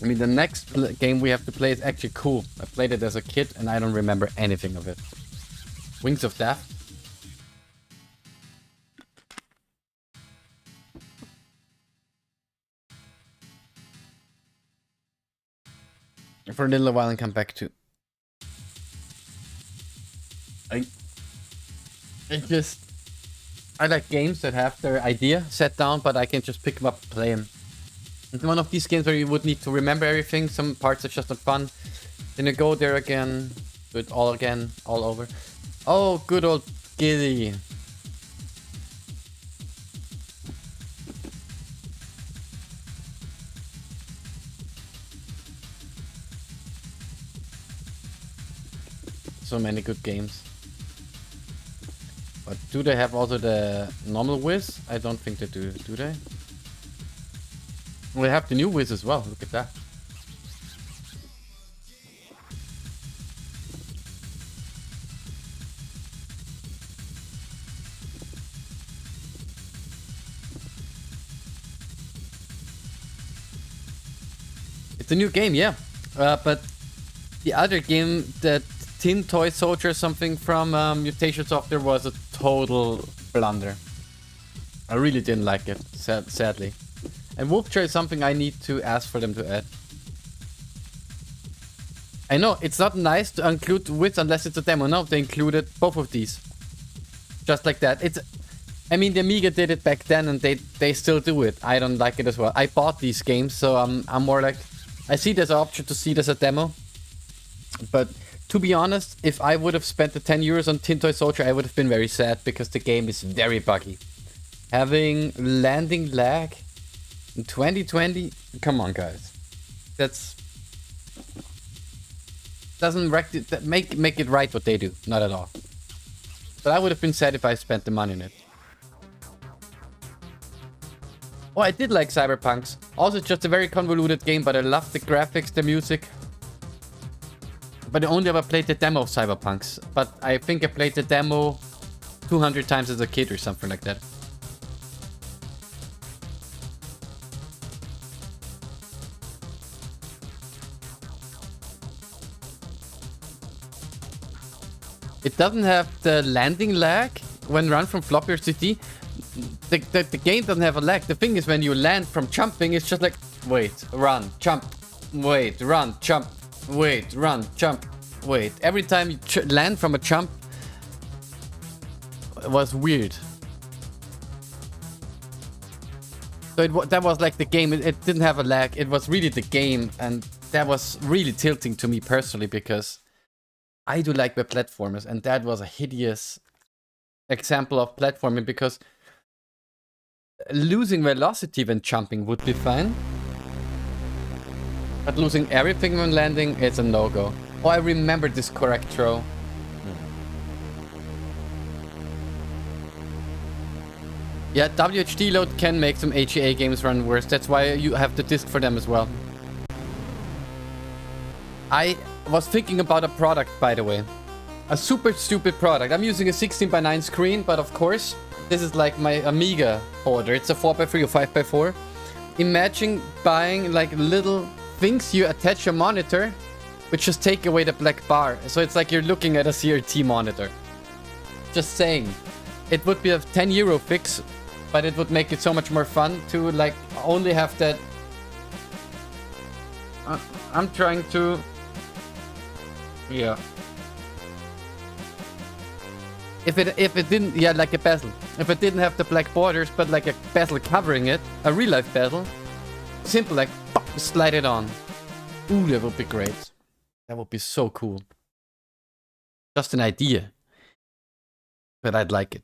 I mean, the next game we have to play is actually cool. I played it as a kid and I don't remember anything of it. Wings of Death. For a little while and come back to. I like games that have their idea set down, but I can just pick them up and play them. It's one of these games where you would need to remember everything. Some parts are just not fun. Then you go there again, do it all again, all over. Oh, good old Giddy. So many good games. But do they have also the normal Wiz? I don't think they do. Do they? We have the new Wiz as well. Look at that. It's a new game, yeah. But the other game, the Tin Toy Soldier something from Mutation Software, was a total blunder. I really didn't like it, sadly. And Wolfchair is something I need to ask for them to add. I know, it's not nice to include Wiz unless it's a demo. No, they included both of these. Just like that. I mean, the Amiga did it back then and they still do it. I don't like it as well. I bought these games, so I'm more like... I see there's an option to see it as a demo. But to be honest, if I would have spent the 10 euros on Tin Toy Soldier, I would have been very sad because the game is very buggy. Having landing lag in 2020? Come on, guys. That's... Doesn't make it right what they do. Not at all. But I would have been sad if I spent the money on it. Oh, I did like Cyberpunks. Also, it's just a very convoluted game, but I love the graphics, the music. But I only ever played the demo of Cyberpunks. But I think I played the demo 200 times as a kid or something like that. It doesn't have the landing lag when run from floppy or CD. The game doesn't have a lag. The thing is, when you land from jumping, it's just like, wait, run, jump, wait, run, jump, wait, run, jump, wait. Every time you land from a jump, it was weird. So that was like the game. It didn't have a lag. It was really the game, and that was really tilting to me personally because I do like the platformers, and that was a hideous example of platforming because losing velocity when jumping would be fine. But losing everything when landing is a no-go. Oh, I remember this correct throw. Yeah, WHD load can make some HEA games run worse. That's why you have the disc for them as well. I was thinking about a product, by the way. A super stupid product. I'm using a 16:9 screen, but of course, this is like my Amiga border. It's a 4x3 or 5x4. Imagine buying like little things you attach your monitor, which just take away the black bar. So it's like you're looking at a CRT monitor. Just saying. It would be a 10 euro fix, but it would make it so much more fun to like only have that. I'm trying to... Yeah. If it didn't, yeah, like a bezel. If it didn't have the black borders, but like a bezel covering it, a real life bezel, simple like pop, slide it on. Ooh, that would be great. That would be so cool. Just an idea, but I'd like it.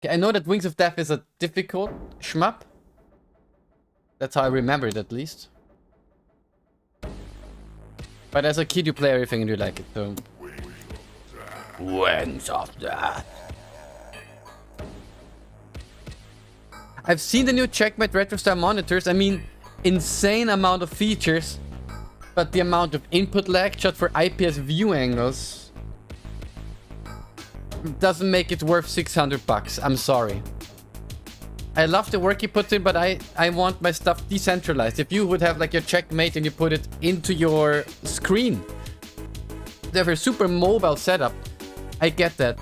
Okay, I know that Wings of Death is a difficult shmup. That's how I remember it, at least. But as a kid, you play everything and you like it, so... Wings of Death. I've seen the new Checkmate RetroStar monitors. I mean, insane amount of features. But the amount of input lag just for IPS view angles doesn't make it worth 600 bucks. I'm sorry. I love the work he puts in, but I want my stuff decentralized. If you would have like your checkmate and you put it into your screen, they have a super mobile setup. I get that.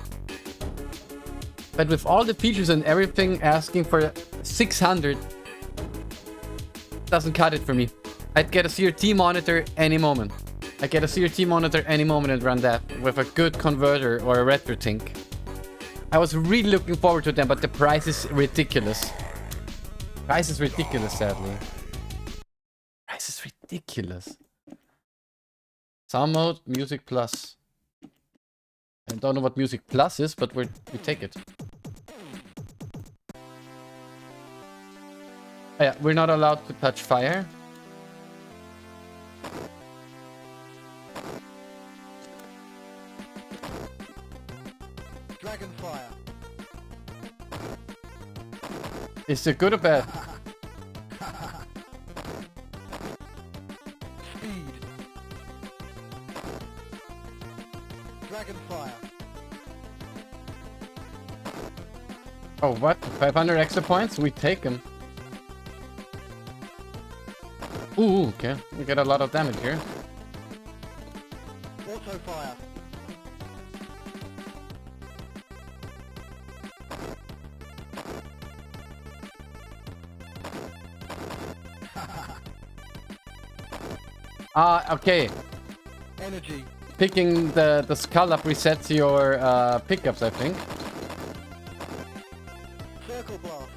But with all the features and everything, asking for 600 doesn't cut it for me. I'd get a CRT monitor any moment. I get a CRT monitor any moment and run that with a good converter or a RetroTink. I was really looking forward to them, but the price is ridiculous. Price is ridiculous, sadly. Price is ridiculous. Sound mode, Music Plus. I don't know what Music Plus is, but we take it. Oh yeah, we're not allowed to touch fire. Dragonfire. Is it good or bad? Speed. Dragonfire. Oh, what? 500 extra points? We take them. Ooh, okay. We get a lot of damage here. Auto fire. Okay. Energy. Picking the skull up resets your pickups, I think. Circle blast.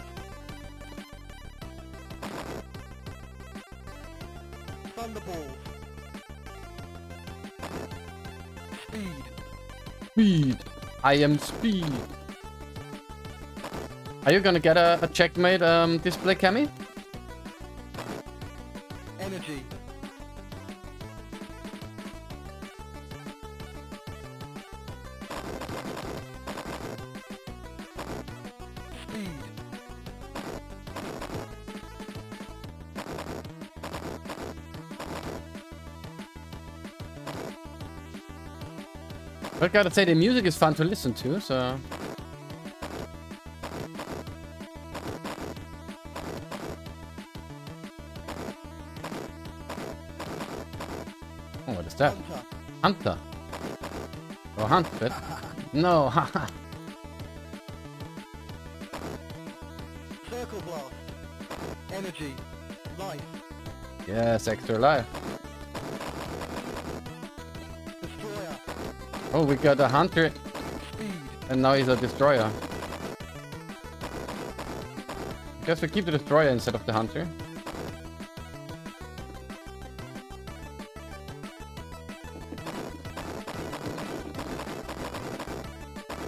Thunderballs. Speed. Speed. I am speed. Are you gonna get a checkmate display, Cammy? Energy. Speed. I gotta say, the music is fun to listen to, so... Oh, what is that? Hunter. Hunter. Oh, hunt it. No, haha. Circle blast. Energy. Life. Yes, extra life. Destroyer. Oh, we got a hunter, Speed. and now he's a destroyer. Guess we keep the destroyer instead of the hunter.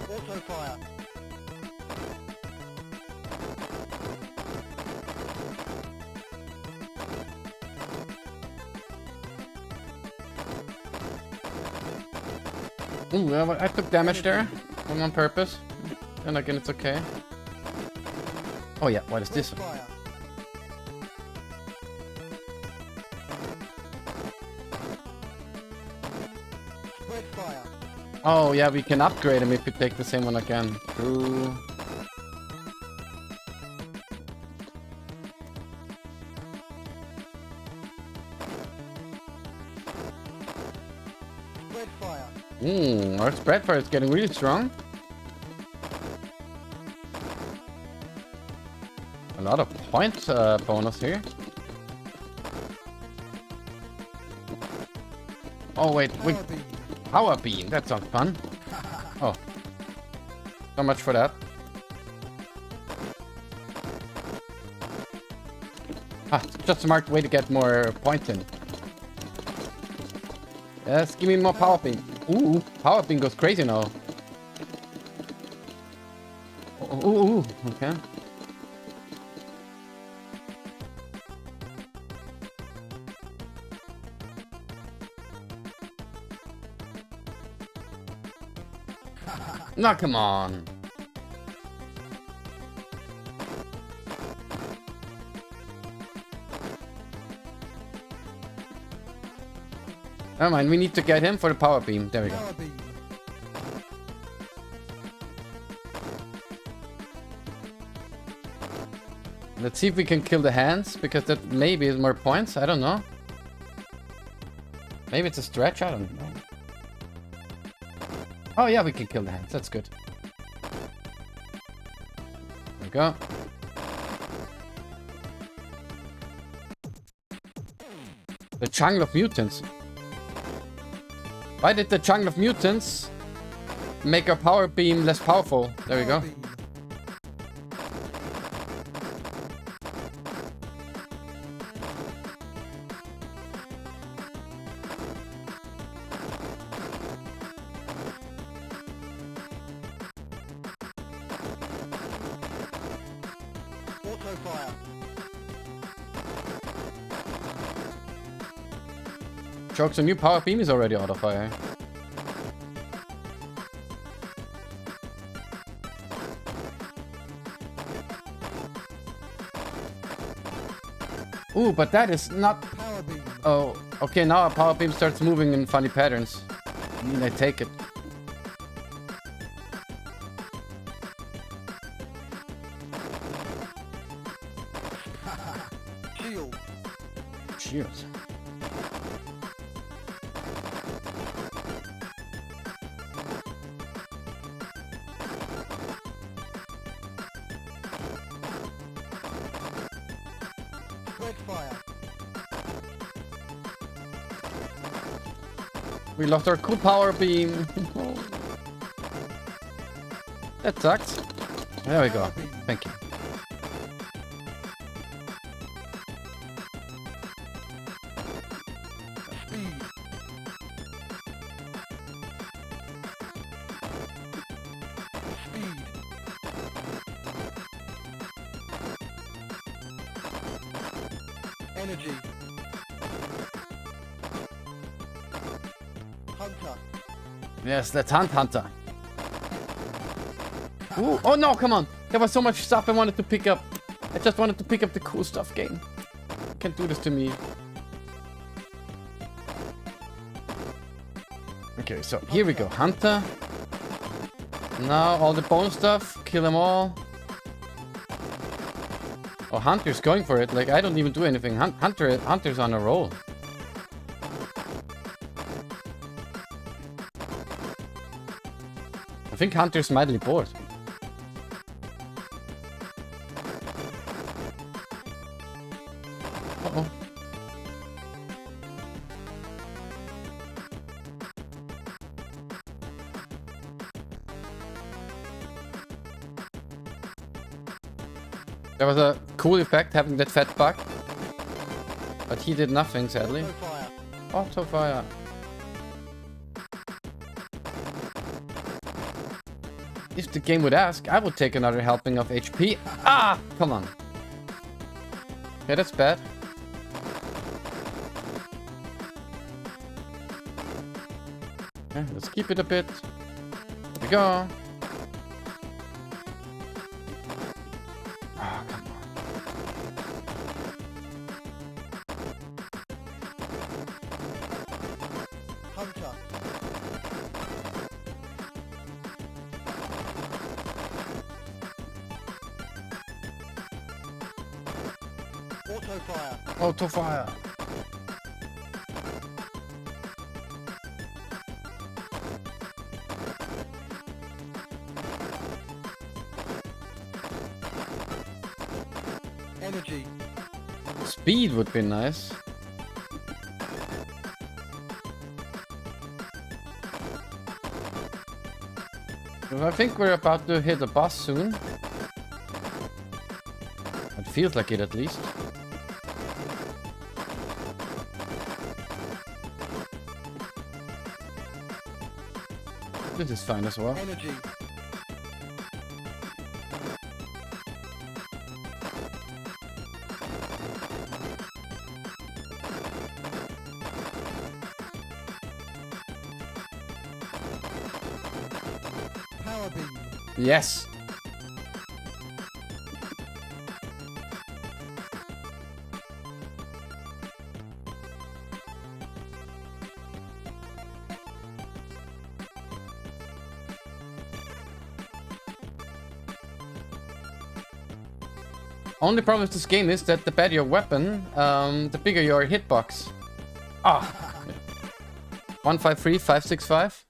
Auto fire. Ooh, well, I took damage there. On purpose. And again, it's okay. Oh yeah, what is this? Fire. Spread fire. Oh yeah, we can upgrade him if we take the same one again. True. Spread fire. Our spread fire is getting really strong. A lot of point bonus here. Oh wait, we Power beam. power beam. That sounds fun. Oh, so much for that. Ah, it's just a smart way to get more points in. Yes, give me more power beam. Ooh, power beam goes crazy now. Ooh, okay. No, come on. Never mind, we need to get him for the power beam. There we go. Power beam. Let's see if we can kill the hands, because that maybe is more points. I don't know. Maybe it's a stretch. I don't know. Oh yeah, we can kill the hands. That's good. There we go. The jungle of mutants. Why did the jungle of mutants make our power beam less powerful? There we go. Auto fire. Jokes, a new power beam is already out of fire. Ooh, but that is not... Power beam. Oh, okay, now our power beam starts moving in funny patterns. I mean, I take it. Shield. Cheers. Red fire. We lost our cool power beam. That sucks. There we go. Thank you. Speed. Speed. Energy. Hunter. Yes, let's hunt Hunter. Ooh, oh no, come on. There was so much stuff I wanted to pick up. I just wanted to pick up the cool stuff game. You can't do this to me. Okay, so here we go. Hunter. Now all the bone stuff. Kill them all. Oh, Hunter's going for it. Like, I don't even do anything. Hunter's on a roll. I think Hunter's mightily bored. Uh-oh. There was a cool effect having that fat bug. But he did nothing, sadly. Auto fire. Auto fire. If the game would ask, I would take another helping of HP. Ah! Come on. Okay, that's bad. Okay, let's keep it a bit. Here we go. Oh, come on. Hunter. Auto fire. Auto fire. Energy. Speed would be nice. Well, I think we're about to hit a boss soon. It feels like it at least. This is fine as well. Energy. Power beam. Yes. Only problem with this game is that the better your weapon, the bigger your hitbox. Ah! 153, 565.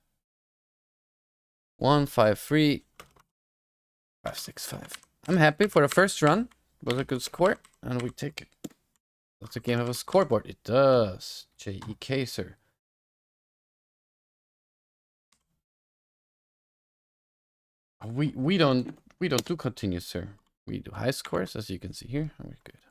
153, 565. I'm happy for the first run. It was a good score, and we take it. Does the game have a scoreboard? It does. JEK, sir. We don't do continuous, sir. We do high scores, as you can see here. We're good.